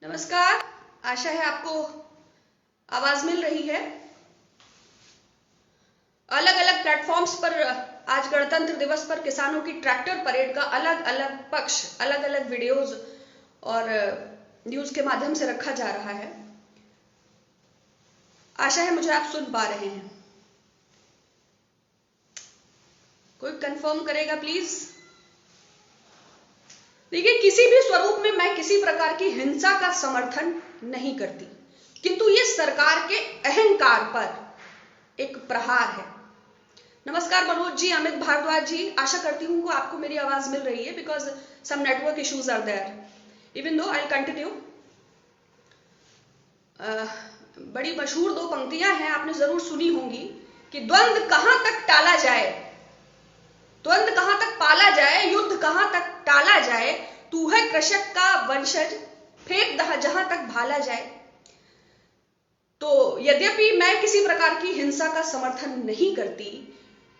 नमस्कार, आशा है आपको आवाज मिल रही है। अलग अलग प्लेटफॉर्म्स पर आज गणतंत्र दिवस पर किसानों की ट्रैक्टर परेड का अलग अलग पक्ष, अलग अलग वीडियोस और न्यूज के माध्यम से रखा जा रहा है। आशा है मुझे आप सुन पा रहे हैं। कोई कंफर्म करेगा प्लीज। देखिए, किसी भी स्वरूप में मैं किसी प्रकार की हिंसा का समर्थन नहीं करती, किंतु ये सरकार के अहंकार पर एक प्रहार है। नमस्कार मनोज जी, अमित भारद्वाज जी, आशा करती हूं कि आपको मेरी आवाज मिल रही है because some network issues are there. Even though I continue. बड़ी मशहूर दो पंक्तियां हैं, आपने जरूर सुनी होंगी कि द्वंद्व कहां तक टाला जाए, द्वंद्व कहां तक पाला जाए, युद्ध कहां तक टाला जाए, तू है कृषक का वंशज, फेंक जहां तक भाला जाए। तो यद्यपि मैं किसी प्रकार की हिंसा का समर्थन नहीं करती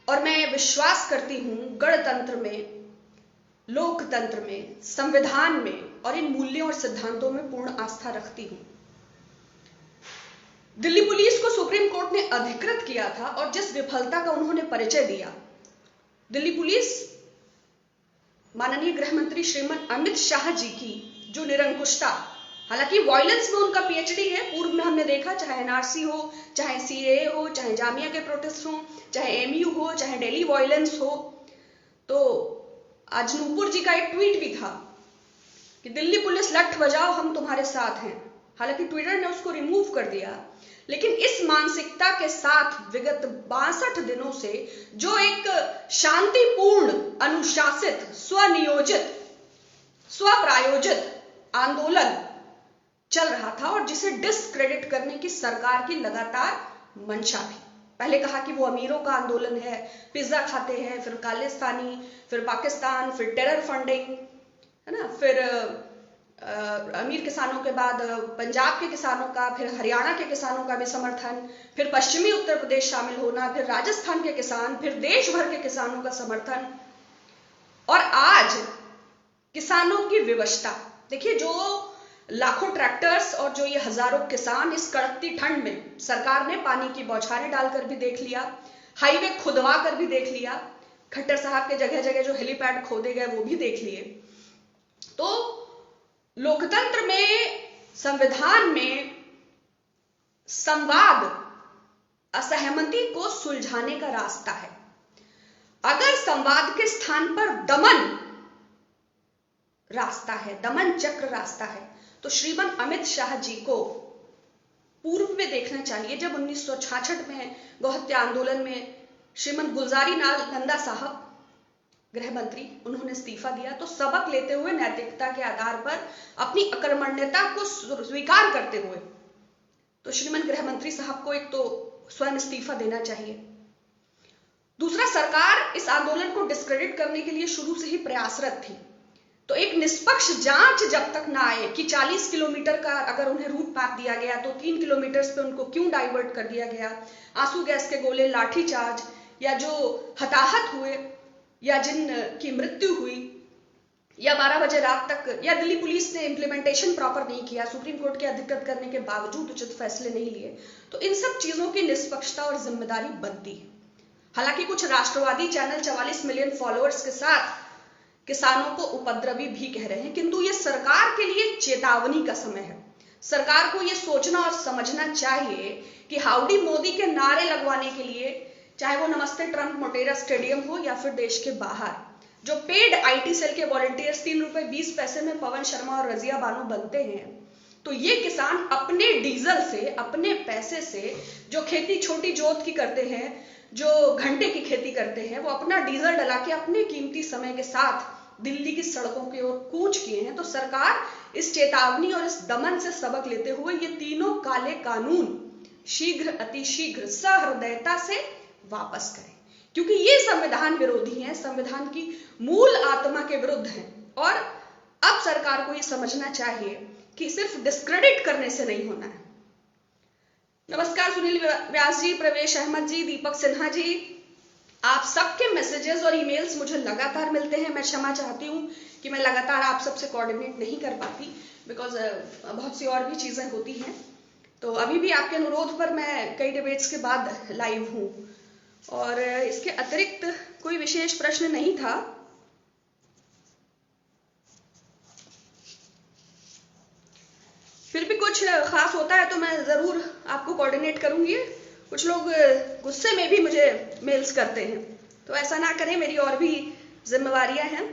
और मैं विश्वास करती हूं गणतंत्र में, लोकतंत्र में, संविधान में और इन मूल्यों और सिद्धांतों में पूर्ण आस्था रखती हूं। दिल्ली पुलिस को सुप्रीम कोर्ट ने अधिकृत किया था और जिस विफलता का उन्होंने परिचय दिया, दिल्ली पुलिस माननीय गृह मंत्री श्रीमान अमित शाह जी की जो निरंकुशता, हालांकि वायलेंस में उनका पीएचडी है, पूर्व में हमने देखा, चाहे एनआरसी हो, चाहे सीएए हो, चाहे जामिया के प्रोटेस्ट हो, चाहे एमयू हो, चाहे दिल्ली वायलेंस हो। तो आज नूपुर जी का एक ट्वीट भी था कि दिल्ली पुलिस लठ बजाओ, हम तुम्हारे साथ हैं। हालांकि ट्विटर ने उसको रिमूव कर दिया, लेकिन इस मानसिकता के साथ विगत 62 दिनों से जो एक शांतिपूर्ण, अनुशासित, स्वनियोजित, स्वप्रायोजित आंदोलन चल रहा था और जिसे डिस्क्रेडिट करने की सरकार की लगातार मंशा थी। पहले कहा कि वो अमीरों का आंदोलन है, पिज्जा खाते हैं, फिर खालिस्तानी, फिर पाकिस्तान, फिर टेरर फंडिंग, है ना, फिर अमीर किसानों के बाद पंजाब के किसानों का, फिर हरियाणा के किसानों का भी समर्थन, फिर पश्चिमी उत्तर प्रदेश शामिल होना, फिर राजस्थान के किसान, फिर देश भर के किसानों का समर्थन और आज किसानों की विवशता। देखिए, जो लाखों ट्रैक्टर्स और जो ये हजारों किसान इस कड़कती ठंड में, सरकार ने पानी की बौछारें डालकर भी देख लिया, हाईवे खुदवा कर भी देख लिया, खट्टर साहब के जगह जगह जो हेलीपैड खोदे गए वो भी देख लिए। तो लोकतंत्र में, संविधान में संवाद असहमति को सुलझाने का रास्ता है। अगर संवाद के स्थान पर दमन रास्ता है, दमन चक्र रास्ता है, तो श्रीमान अमित शाह जी को पूर्व में देखना चाहिए। जब 1966 में गौहत्या आंदोलन में श्रीमान गुलजारी लाल नंदा साहब गृह मंत्री, उन्होंने इस्तीफा दिया, तो सबक लेते हुए, नैतिकता के आधार पर अपनी अकर्मण्यता को स्वीकार करते हुए, तो श्रीमान गृह मंत्री साहब को एक तो स्वयं इस्तीफा देना चाहिए। दूसरा, सरकार इस आंदोलन को डिस्क्रेडिट करने के लिए शुरू से ही प्रयासरत थी। तो एक निष्पक्ष जांच जब तक ना आए कि 40 किलोमीटर का अगर उन्हें रूट मैप दिया गया तो 3 किलोमीटर पे उनको क्यों डाइवर्ट कर दिया गया, आंसू गैस के गोले, लाठीचार्ज, या जो हताहत हुए या जिन की मृत्यु हुई, या 12 बजे रात तक, या दिल्ली पुलिस ने इंप्लीमेंटेशन प्रॉपर नहीं किया, सुप्रीम कोर्ट के अधिकृत करने के बावजूद उचित फैसले नहीं लिए, तो इन सब चीजों की निष्पक्षता और जिम्मेदारी बनती है। हालांकि कुछ राष्ट्रवादी चैनल 44 मिलियन फॉलोअर्स के साथ किसानों को उपद्रवी भी कह रहे हैं, किंतु ये सरकार के लिए चेतावनी का समय है। सरकार को ये सोचना और समझना चाहिए कि हाउडी मोदी के नारे लगवाने के लिए, चाहे वो नमस्ते ट्रंप मोटेरा स्टेडियम हो या फिर देश के बाहर, जो पेड आईटी सेल के वॉलंटियर्स 3 रुपए 20 पैसे में पवन शर्मा और रजिया बानो बनते हैं, तो ये किसान अपने डीजल से, अपने पैसे से, जो खेती छोटी जोत की करते हैं, जो घंटे की खेती करते हैं, वो अपना डीजल डला के अपने कीमती समय के साथ दिल्ली की सड़कों की ओर कूच किए हैं। तो सरकार इस चेतावनी और इस दमन से सबक लेते हुए ये तीनों काले कानून शीघ्र, अतिशीघ्र, सहृदयता से वापस करें, क्योंकि ये संविधान विरोधी हैं, संविधान की मूल आत्मा के विरुद्ध हैं। और अब सरकार को ये समझना चाहिए कि सिर्फ डिस्क्रेडिट करने से नहीं होना है। नमस्कार सुनील व्यास जी, प्रवेश अहमद जी, दीपक सिन्हा जी, आप सबके मैसेजेस और ईमेल्स मुझे लगातार मिलते हैं। मैं क्षमा चाहती हूं कि मैं लगातार आप सबसे कोऑर्डिनेट नहीं कर पाती। बिकॉज बहुत सी और भी चीज़ें होती हैं। तो अभी भी आपके अनुरोध पर मैं कई डिबेट्स के बाद लाइव हूँ, और इसके अतिरिक्त कोई विशेष प्रश्न नहीं था। फिर भी कुछ खास होता है तो मैं ज़रूर आपको कोऑर्डिनेट करूँगी। कुछ लोग गुस्से में भी मुझे मेल्स करते हैं, तो ऐसा ना करें, मेरी और भी जिम्मेवारियां हैं।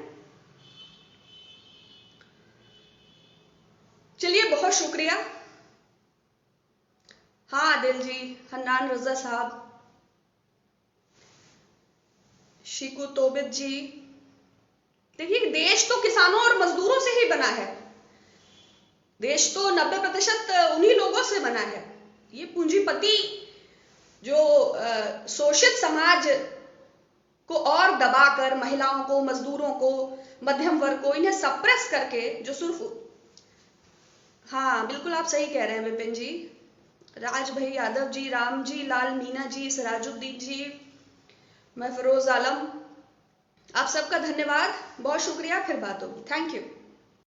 चलिए, बहुत शुक्रिया। हाँ आदिल जी, हन्नान रजा साहब, शिकू तोबित जी, देखिए देश तो किसानों और मजदूरों से ही बना है। देश तो 90% उन्हीं लोगों से बना है। ये पूंजीपति जो शोषित समाज को और दबाकर महिलाओं को, मजदूरों को, मध्यम वर्ग को, इन्हें सप्रेस करके जो सिर्फ, हाँ बिल्कुल आप सही कह रहे हैं विपिन जी, राज भाई यादव जी, राम जी, लाल मीना जी, सिराजुद्दीन जी, मैं फिरोज आलम, आप सबका धन्यवाद, बहुत शुक्रिया। फिर बात होगी। Thank you.